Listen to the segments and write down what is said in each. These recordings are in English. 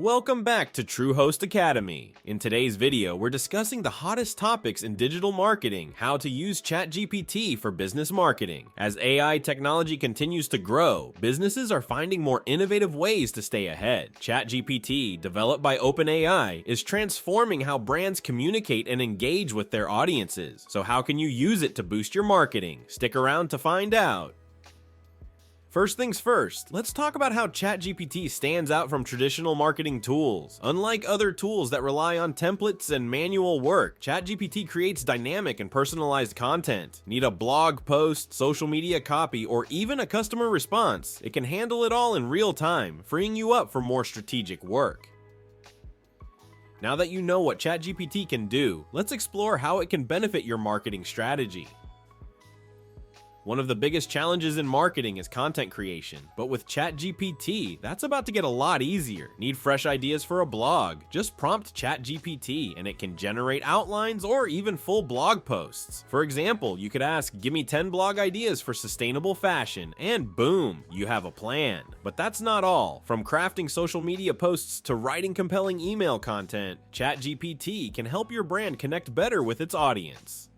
Welcome back to Truehost Academy. In today's video, we're discussing the hottest topics in digital marketing, how to use ChatGPT for business marketing. As AI technology continues to grow, businesses are finding more innovative ways to stay ahead. ChatGPT, developed by OpenAI, is transforming how brands communicate and engage with their audiences. So how can you use it to boost your marketing? Stick around to find out. First things first, let's talk about how ChatGPT stands out from traditional marketing tools. Unlike other tools that rely on templates and manual work, ChatGPT creates dynamic and personalized content. Need a blog post, social media copy, or even a customer response? It can handle it all in real time, freeing you up for more strategic work. Now that you know what ChatGPT can do, let's explore how it can benefit your marketing strategy. One of the biggest challenges in marketing is content creation, but with ChatGPT, that's about to get a lot easier. Need fresh ideas for a blog? Just prompt ChatGPT and it can generate outlines or even full blog posts. For example, you could ask, "Give me 10 blog ideas for sustainable fashion," and boom, you have a plan. But that's not all. From crafting social media posts to writing compelling email content, ChatGPT can help your brand connect better with its audience.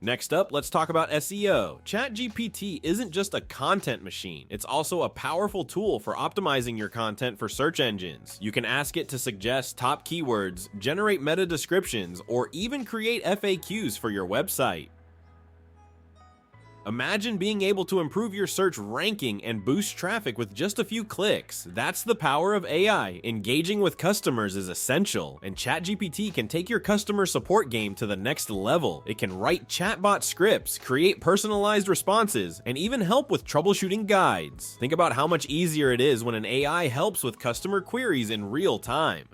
Next up, let's talk about SEO. ChatGPT isn't just a content machine, it's also a powerful tool for optimizing your content for search engines. You can ask it to suggest top keywords, generate meta descriptions, or even create FAQs for your website. Imagine being able to improve your search ranking and boost traffic with just a few clicks. That's the power of AI. Engaging with customers is essential, and ChatGPT can take your customer support game to the next level. It can write chatbot scripts, create personalized responses, and even help with troubleshooting guides. Think about how much easier it is when an AI helps with customer queries in real time.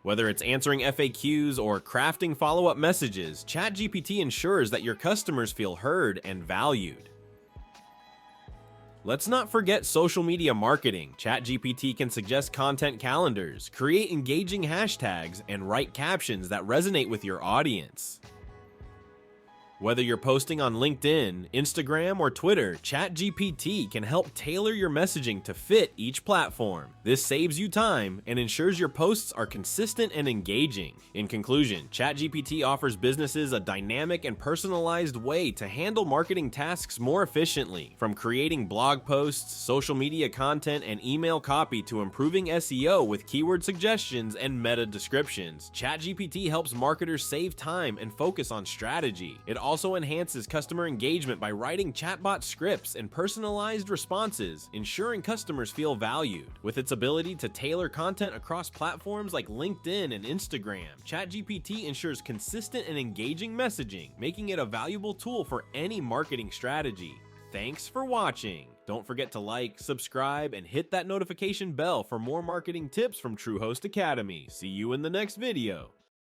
Whether it's answering FAQs or crafting follow-up messages, ChatGPT ensures that your customers feel heard and valued. Let's not forget social media marketing. ChatGPT can suggest content calendars, create engaging hashtags, and write captions that resonate with your audience. Whether you're posting on LinkedIn, Instagram, or Twitter, ChatGPT can help tailor your messaging to fit each platform. This saves you time and ensures your posts are consistent and engaging. In conclusion, ChatGPT offers businesses a dynamic and personalized way to handle marketing tasks more efficiently. From creating blog posts, social media content, and email copy to improving SEO with keyword suggestions and meta descriptions, ChatGPT helps marketers save time and focus on strategy. It also enhances customer engagement by writing chatbot scripts and personalized responses, ensuring customers feel valued. With its ability to tailor content across platforms like LinkedIn and Instagram, ChatGPT ensures consistent and engaging messaging, making it a valuable tool for any marketing strategy. Thanks for watching. Don't forget to like, subscribe, and hit that notification bell for more marketing tips from Truehost Academy. See you in the next video.